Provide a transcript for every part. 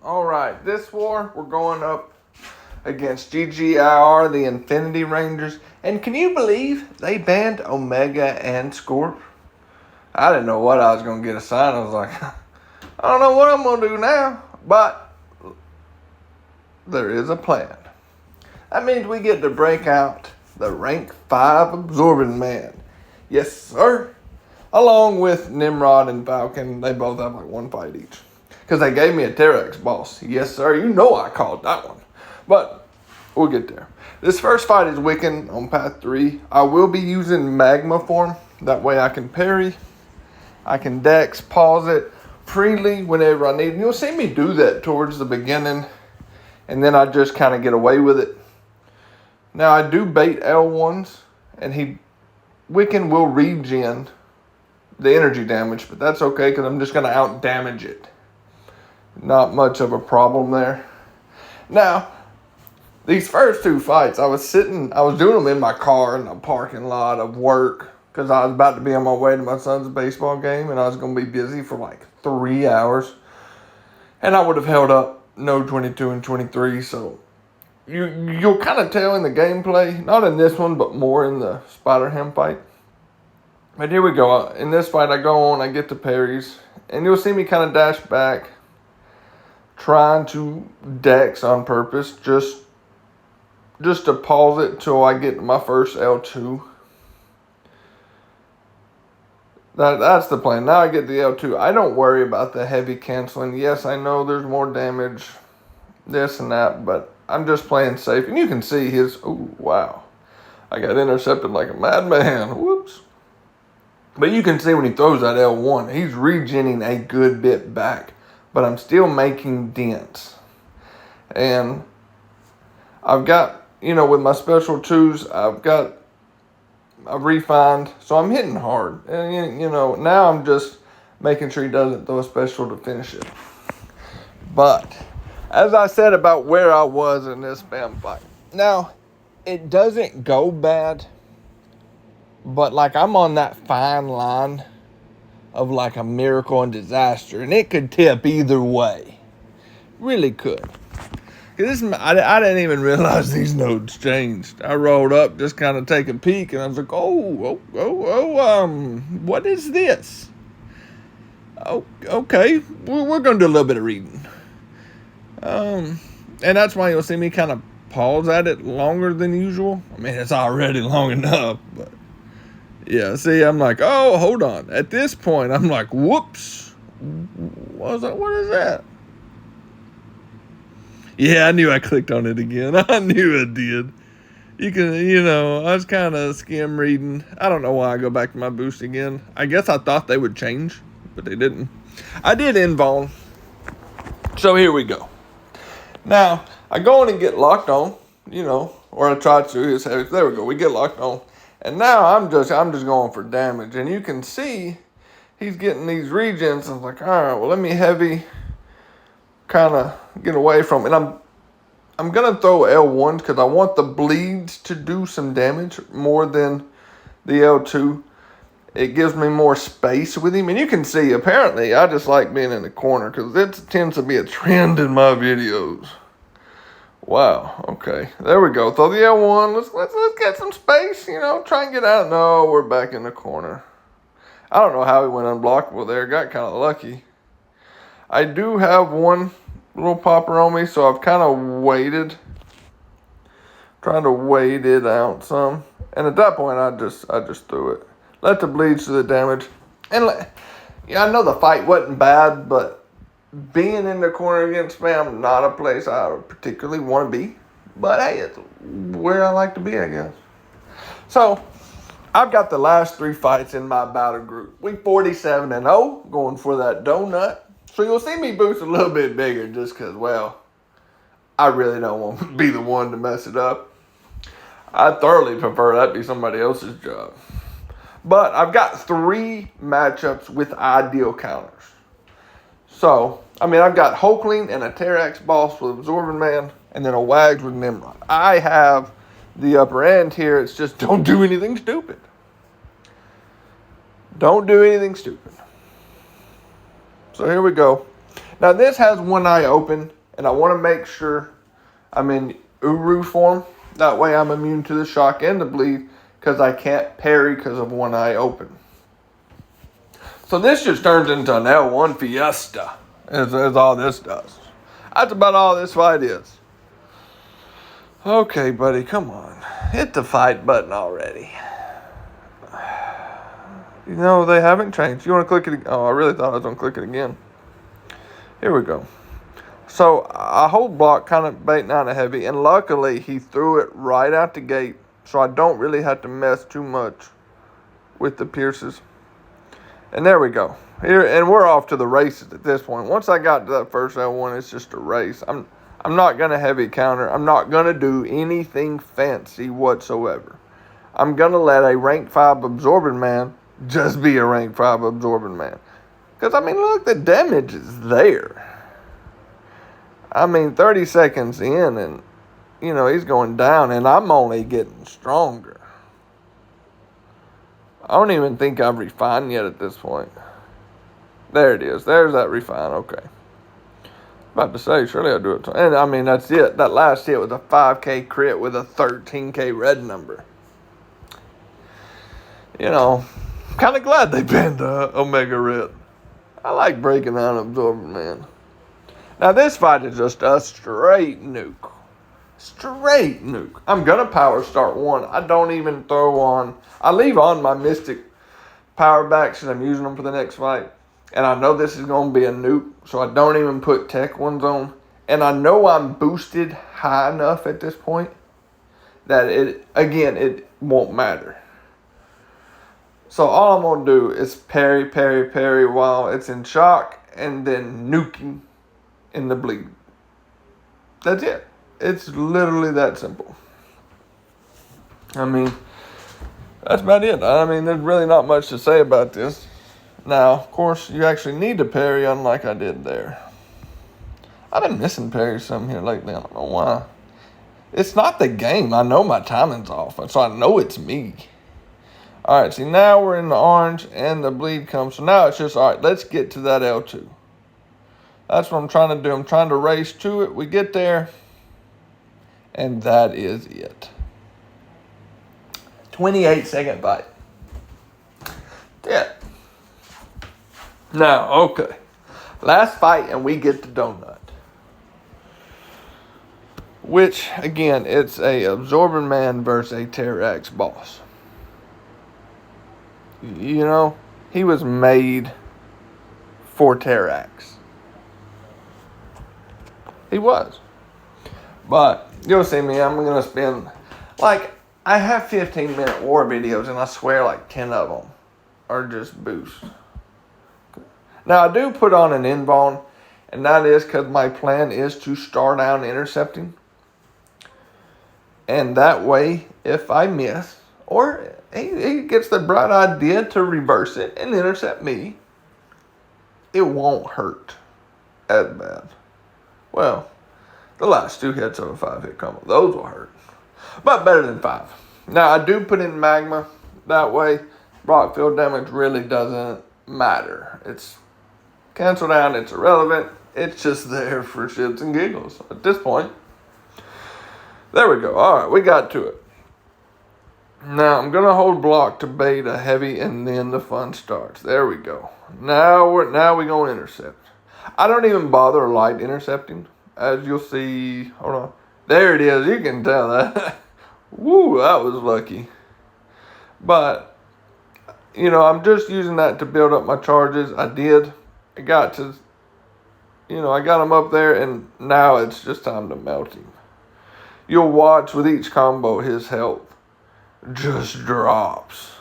All right, this war, we're going up against GGIR, the Infinity Rangers. And can you believe they banned Omega and Scorp? I didn't know what I was going to get assigned. I was like, I don't know what I'm going to do now. But there is a plan. That means we get to break out the rank 5 Absorbing Man. Yes, sir. Along with Nimrod and Falcon. They both have like one fight each. Because they gave me a Terex boss. Yes, sir. You know I called that one. But we'll get there. This first fight is Wiccan on path 3. I will be using Magma form. That way I can parry. I can dex, pause it freely whenever I need. And you'll see me do that towards the beginning. And then I just kind of get away with it. Now I do bait L1s. And Wiccan will regen the energy damage. But that's okay because I'm just going to out damage it. Not much of a problem there. Now, these first two fights, I was doing them in my car in the parking lot of work because I was about to be on my way to my son's baseball game and I was going to be busy for like 3 hours. And I would have held up no 22 and 23, so you'll kind of tell in the gameplay, not in this one, but more in the Spider-Ham fight. But here we go. In this fight, I go on, I get the parries, and you'll see me kind of dash back, trying to dex on purpose, just to pause it till I get to my first L2. That's the plan. Now I get the L2. I don't worry about the heavy canceling. Yes, I know there's more damage, this and that, but I'm just playing safe. And you can see oh, wow. I got intercepted like a madman. Whoops. But you can see when he throws that L1, he's regenning a good bit back. But I'm still making dents. And I've got, with my special 2s, I've refined. So I'm hitting hard. And, now I'm just making sure he doesn't throw a special to finish it. But, as I said about where I was in this spam fight. Now, it doesn't go bad. But, I'm on that fine line of like a miracle and disaster, and it could tip either way. Really could. Cause I didn't even realize these nodes changed. I rolled up, just kind of take a peek, and I was like, what is this? Oh, okay, we're gonna do a little bit of reading. And that's why you'll see me kind of pause at it longer than usual. I mean, it's already long enough, but. Yeah, see, I'm like, oh, hold on. At this point, I'm like, whoops. I was like, what is that? Yeah, I knew I clicked on it again. I knew I did. You can, I was kind of skim reading. I don't know why I go back to my boost again. I guess I thought they would change, but they didn't. I did invuln. So here we go. Now, I go in and get locked on, or I try to. There we go. We get locked on. And now I'm just going for damage. And you can see he's getting these regens. I'm like, all right, well, let me heavy kind of get away from it. And I'm going to throw L1 because I want the bleeds to do some damage more than the L2. It gives me more space with him. And you can see, apparently, I just like being in the corner because it tends to be a trend in my videos. Wow, okay. There we go. Throw the L1. Let's get some space, try and get out. No, we're back in the corner. I don't know how he went unblockable there. Got kind of lucky. I do have one little popper on me, so I've kind of waited. Trying to wait it out some. And at that point, I just threw it. Let the bleeds do the damage. And I know the fight wasn't bad, but being in the corner against spam, not a place I particularly want to be. But hey, it's where I like to be, I guess. So, I've got the last 3 fights in my battle group. We 47-0, going for that donut. So you'll see me boost a little bit bigger just because, I really don't want to be the one to mess it up. I thoroughly prefer that be somebody else's job. But I've got 3 matchups with ideal counters. So, I've got Hulkling and a Terex boss with Absorbing Man, and then a Wags with Nimrod. I have the upper end here. It's just don't do anything stupid. Don't do anything stupid. So here we go. Now this has one eye open, and I want to make sure I'm in Uru form. That way I'm immune to the shock and the bleed, because I can't parry because of one eye open. So this just turns into an L1 Fiesta, is all this does. That's about all this fight is. Okay, buddy, come on. Hit the fight button already. You know, they haven't changed. You want to click it? Oh, I really thought I was going to click it again. Here we go. So I hold block kind of baiting out of heavy, and luckily he threw it right out the gate, so I don't really have to mess too much with the pierces. And there we go. Here, and we're off to the races at this point. Once I got to that first L1, it's just a race. I'm not going to heavy counter. I'm not going to do anything fancy whatsoever. I'm going to let a rank 5 absorbing man just be a rank 5 absorbing man. Because, I mean, look, the damage is there. I mean, 30 seconds in, and, you know, he's going down, and I'm only getting stronger. I don't even think I've refined yet at this point. There it is. There's that refine. Okay. About to say, surely I'll do it. And, I mean, that's it. That last hit was a 5K crit with a 13K red number. You know, I'm kind of glad they banned Omega Red. I like breaking out absorbing man. Now, this fight is just a straight nuke. Straight nuke. I'm going to power start one. I don't even throw on. I leave on my Mystic power backs because I'm using them for the next fight. And I know this is going to be a nuke, so I don't even put tech ones on. And I know I'm boosted high enough at this point that it won't matter. So all I'm going to do is parry, parry, parry while it's in shock, and then nuking in the bleed. That's it. It's literally that simple. I mean, that's about it. I mean, there's really not much to say about this. Now, of course, you actually need to parry, unlike I did there. I've been missing parries some here lately. I don't know why. It's not the game. I know my timing's off, so I know it's me. All right, see, now we're in the orange, and the bleed comes. So now it's just, all right, let's get to that L2. That's what I'm trying to do. I'm trying to race to it. We get there, and that is it. 28-second fight. Yeah. Now, okay. Last fight, and we get the donut. Which, again, it's a absorbing man versus a Terrax boss. You know, he was made for Terrax. He was. But, you'll see me, I'm going to spend, like, I have 15-minute war videos, and I swear like 10 of them are just boosts. Now, I do put on an invuln, and that is because my plan is to star down intercepting. And that way, if I miss, or he gets the bright idea to reverse it and intercept me, it won't hurt as bad. Well, the last 2 hits of a 5-hit combo, those will hurt. But better than 5. Now, I do put in magma. That way, block field damage really doesn't matter. It's canceled out. It's irrelevant. It's just there for shits and giggles at this point. There we go. All right, we got to it. Now, I'm going to hold block to bait a heavy, and then the fun starts. There we go. Now we're going to intercept. I don't even bother light intercepting. As you'll see, hold on. There it is. You can tell that. Woo, that was lucky. But, you know, I'm just using that to build up my charges. I got them up there, and now it's just time to melt him. You'll watch with each combo, his health just drops.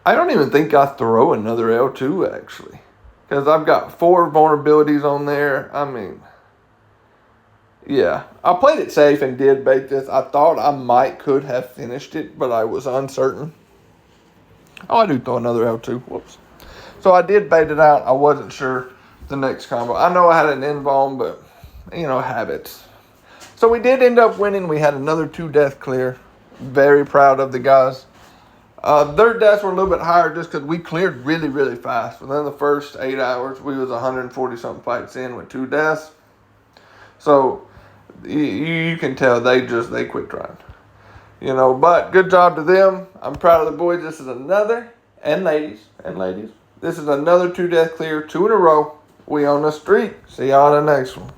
I don't even think I throw another L2, actually. Because I've got 4 vulnerabilities on there. I mean, yeah. I played it safe and did bait this. I thought I could have finished it, but I was uncertain. Oh, I do throw another L2. Whoops. So I did bait it out. I wasn't sure the next combo. I know I had an invuln, but, you know, habits. So we did end up winning. We had another 2 death clear. Very proud of the guys. Their deaths were a little bit higher just because we cleared really, really fast. Within the first 8 hours, we was 140 something fights in with 2 deaths. So you can tell they quit trying. But good job to them. I'm proud of the boys. This is another, and ladies, this is another 2 death clear, 2 in a row. We on the street. See y'all in the next one.